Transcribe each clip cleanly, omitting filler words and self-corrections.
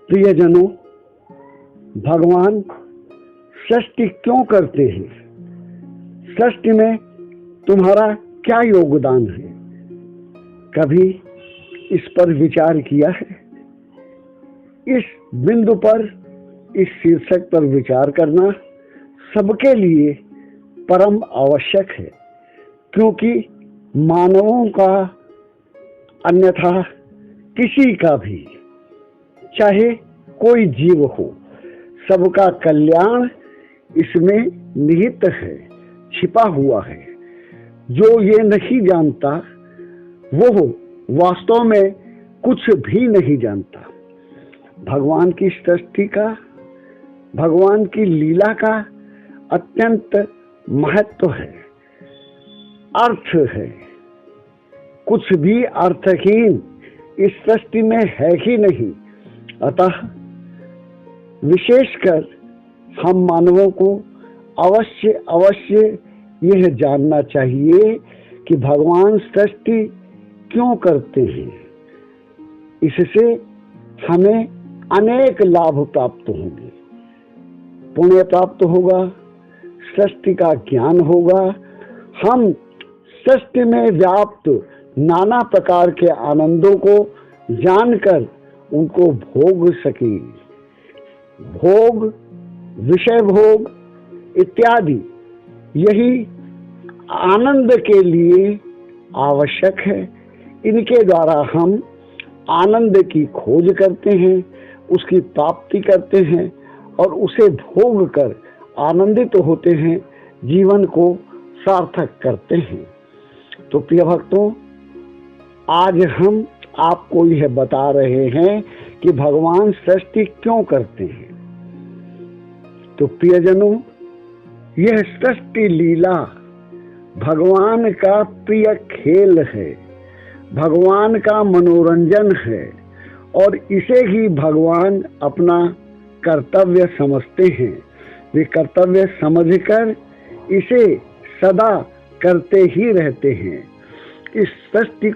प्रियजनों, भगवान सृष्टि क्यों करते हैं? सृष्टि में तुम्हारा क्या योगदान है? कभी इस पर विचार किया है? इस बिंदु पर, इस शीर्षक पर विचार करना सबके लिए परम आवश्यक है, क्योंकि मानवों का, अन्यथा किसी का भी, चाहे कोई जीव हो, सबका कल्याण इसमें निहित है, छिपा हुआ है। जो ये नहीं जानता वो वास्तव में कुछ भी नहीं जानता। भगवान की सृष्टि का, भगवान की लीला का अत्यंत महत्व है, अर्थ है। कुछ भी अर्थहीन इस सृष्टि में है ही नहीं। अतः विशेषकर हम मानवों को अवश्य यह जानना चाहिए कि भगवान सृष्टि क्यों करते हैं। इससे हमें अनेक लाभ प्राप्त होंगे। पुण्य प्राप्त होगा, सृष्टि का ज्ञान होगा, हम सृष्टि में व्याप्त नाना प्रकार के आनंदों को जानकर उनको भोग सकें। भोग, विषय भोग इत्यादि यही आनंद के लिए आवश्यक है। इनके द्वारा हम आनंद की खोज करते हैं, उसकी प्राप्ति करते हैं और उसे भोग कर आनंदित होते हैं, जीवन को सार्थक करते हैं। तो प्रिय भक्तों, आज हम आपको यह बता रहे हैं कि भगवान सृष्टि क्यों करते हैं। तो प्रियजनों, यह सृष्टि लीला भगवान का प्रिय खेल है, भगवान का मनोरंजन है और इसे ही भगवान अपना कर्तव्य समझते हैं। वे कर्तव्य समझकर इसे सदा करते ही रहते हैं। इस सृष्टि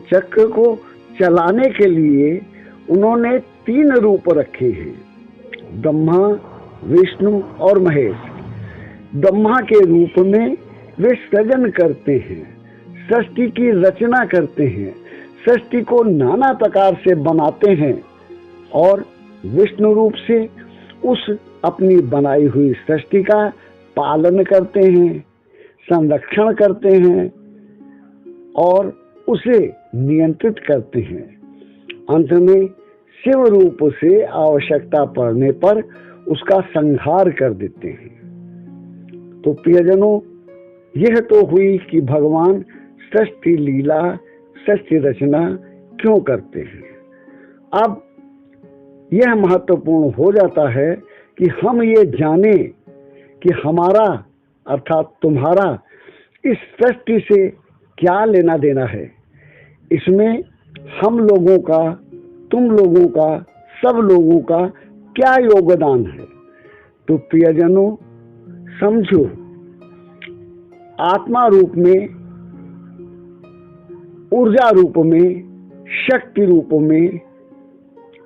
चक्र को चलाने के लिए उन्होंने 3 रूप रखे हैं, ब्रह्मा, विष्णु और महेश। ब्रह्मा के रूप में वे सृजन करते हैं, सृष्टि की रचना करते हैं, सृष्टि को नाना प्रकार से बनाते हैं और विष्णु रूप से उस अपनी बनाई हुई सृष्टि का पालन करते हैं, संरक्षण करते हैं और उसे नियंत्रित करते हैं। अंत में शिव रूप से आवश्यकता पड़ने पर उसका संहार कर देते हैं। तो प्रियजनों, यह तो हुई कि भगवान सृष्टि लीला, सृष्टि रचना क्यों करते हैं। अब यह महत्वपूर्ण हो जाता है कि हम ये जाने कि हमारा अर्थात तुम्हारा इस सृष्टि से क्या लेना देना है। इसमें हम लोगों का, तुम लोगों का, सब लोगों का क्या योगदान है। तो प्रियजनों, समझो, आत्मा रूप में, ऊर्जा रूप में, शक्ति रूप में,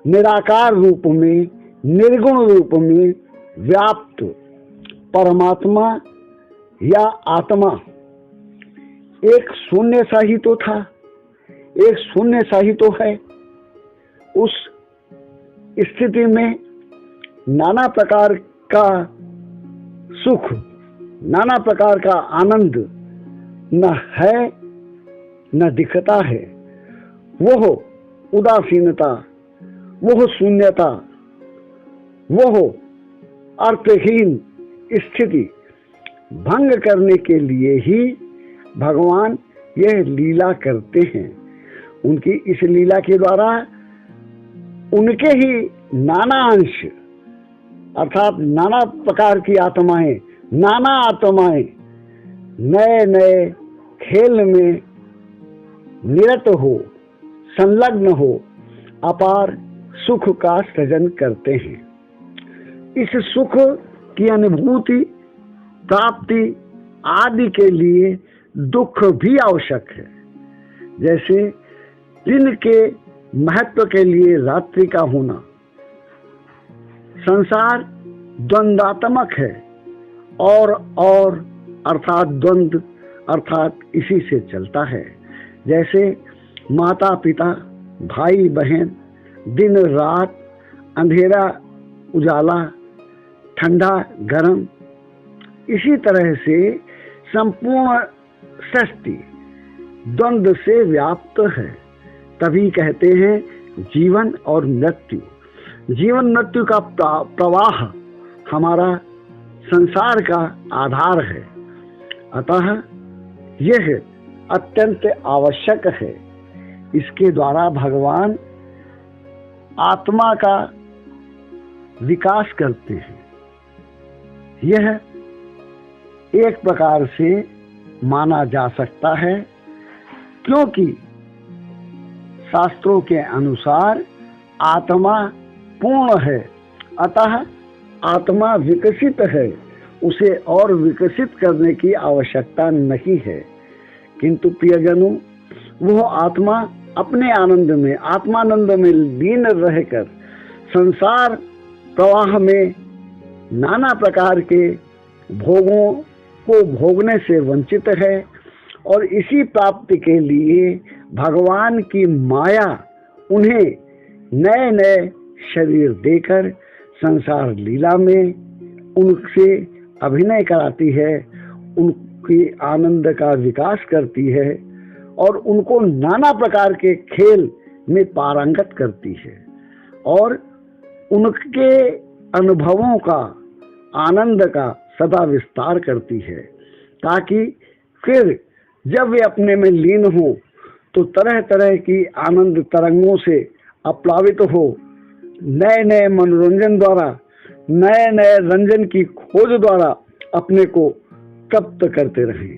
निराकार रूप में, निर्गुण रूप में व्याप्त परमात्मा या आत्मा एक शून्य सा ही तो था, एक शून्य सा ही तो है। उस स्थिति में नाना प्रकार का सुख, नाना प्रकार का आनंद न है न दिखता है। वह उदासीनता, वह शून्यता, वह अर्थहीन स्थिति भंग करने के लिए ही भगवान यह लीला करते हैं। उनकी इस लीला के द्वारा उनके ही नाना अंश अर्थात नाना प्रकार की आत्माएं, नाना आत्माएं नए नए खेल में निरत हो, संलग्न हो, अपार सुख का सृजन करते हैं। इस सुख की अनुभूति, प्राप्ति आदि के लिए दुख भी आवश्यक है। जैसे दिन के महत्व के लिए रात्रि का होना। संसार द्वंद्वात्मक है, और अर्थात द्वंद्व अर्थात इसी से चलता है। जैसे माता पिता, भाई बहन, दिन रात, अंधेरा उजाला, ठंडा गरम, इसी तरह से संपूर्ण सृष्टि द्वंद्व से व्याप्त है। तभी कहते हैं जीवन और मृत्यु। जीवन मृत्यु का प्रवाह हमारा संसार का आधार है। अतः यह अत्यंत आवश्यक है। इसके द्वारा भगवान आत्मा का विकास करते हैं। यह एक प्रकार से माना जा सकता है, क्योंकि शास्त्रों के अनुसार आत्मा पूर्ण है, अतः आत्मा विकसित है, उसे और विकसित करने की आवश्यकता नहीं है। किंतु प्रियजनों, वह आत्मा अपने आनंद में, आत्मानंद में लीन रहकर संसार प्रवाह में नाना प्रकार के भोगों को भोगने से वंचित है, और इसी प्राप्ति के लिए भगवान की माया उन्हें नए नए शरीर देकर संसार लीला में उनसे अभिनय कराती है, उनकी आनंद का विकास करती है, और उनको नाना प्रकार के खेल में पारंगत करती है, और उनके अनुभवों का, आनंद का सदा विस्तार करती है, ताकि फिर जब वे अपने में लीन हो तो तरह तरह की आनंद तरंगों से अप्लावित हो, नए नए मनोरंजन द्वारा, नए नए रंजन की खोज द्वारा अपने को तृप्त करते रहें।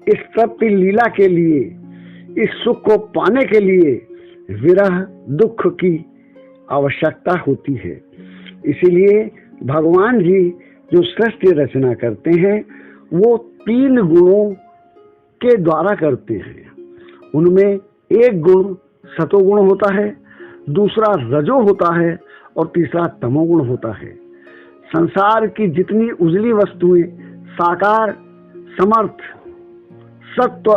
इस तृप्ति लीला के लिए, इस सुख को पाने के लिए विरह दुख की आवश्यकता होती है। इसीलिए भगवान जी जो सृष्टि रचना करते हैं वो 3 गुणों के द्वारा करते हैं। उनमें एक गुण सतोगुण होता है, दूसरा रजो होता है, और तीसरा तमोगुण होता है। संसार की जितनी उजली वस्तुएं साकार, समर्थ, सत्व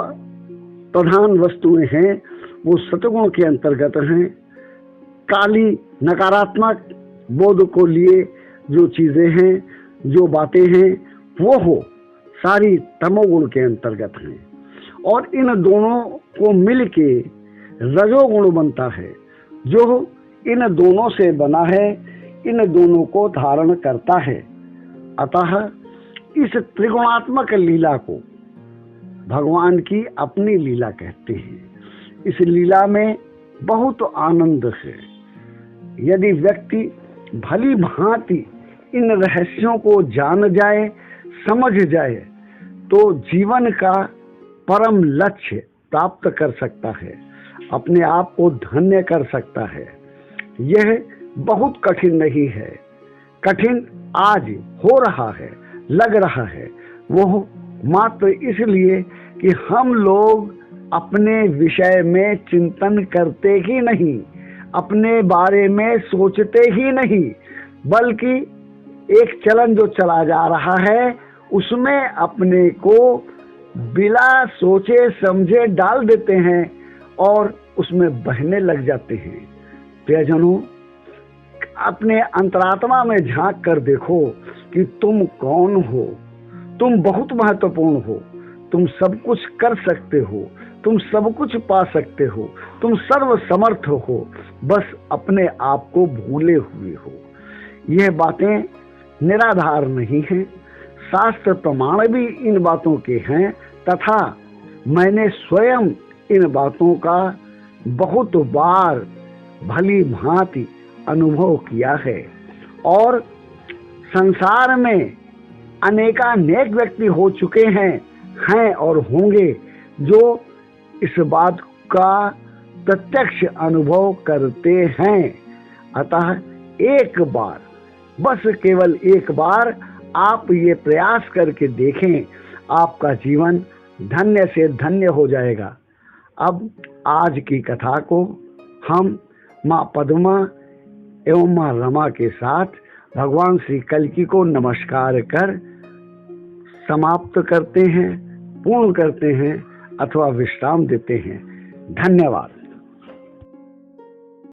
प्रधान वस्तुएं हैं वो सतगुण के अंतर्गत हैं। काली नकारात्मक बोध को लिए जो चीजें हैं, जो बातें हैं, वो सारी तमोगुण के अंतर्गत हैं। और इन दोनों को मिलके रजोगुण बनता है, जो इन दोनों से बना है, इन दोनों को धारण करता है। अतः इस त्रिगुणात्मक लीला को भगवान की अपनी लीला कहते हैं। इस लीला में बहुत आनंद है। यदि व्यक्ति भली भांति इन रहस्यों को जान जाए, समझ जाए, तो जीवन का परम लक्ष्य प्राप्त कर सकता है, अपने आप को धन्य कर सकता है। यह बहुत कठिन नहीं है। कठिन आज हो रहा है, लग रहा है, वो मात्र इसलिए कि हम लोग अपने विषय में चिंतन करते ही नहीं, अपने बारे में सोचते ही नहीं, बल्कि एक चलन जो चला जा रहा है उसमें अपने को बिना सोचे समझे डाल देते हैं और उसमें बहने लग जाते हैं। प्रियजनों, अपने अंतरात्मा में झांक कर देखो कि तुम कौन हो। तुम बहुत महत्वपूर्ण हो, तुम सब कुछ कर सकते हो, तुम सब कुछ पा सकते हो, तुम सर्व समर्थ हो, बस अपने आप को भूले हुए हो। यह बातें निराधार नहीं हैं, शास्त्र प्रमाण भी इन बातों के हैं, तथा मैंने स्वयं इन बातों का बहुत बार भली भांति अनुभव किया है। और संसार में अनेकानेक व्यक्ति हो चुके हैं और होंगे जो इस बात का प्रत्यक्ष अनुभव करते हैं। अतः एक बार, बस केवल एक बार आप ये प्रयास करके देखें, आपका जीवन धन्य से धन्य हो जाएगा। अब आज की कथा को हम माँ पद्मा एवं माँ रमा के साथ भगवान श्री कल्कि को नमस्कार कर समाप्त करते हैं, पूर्ण करते हैं अथवा विश्राम देते हैं। धन्यवाद।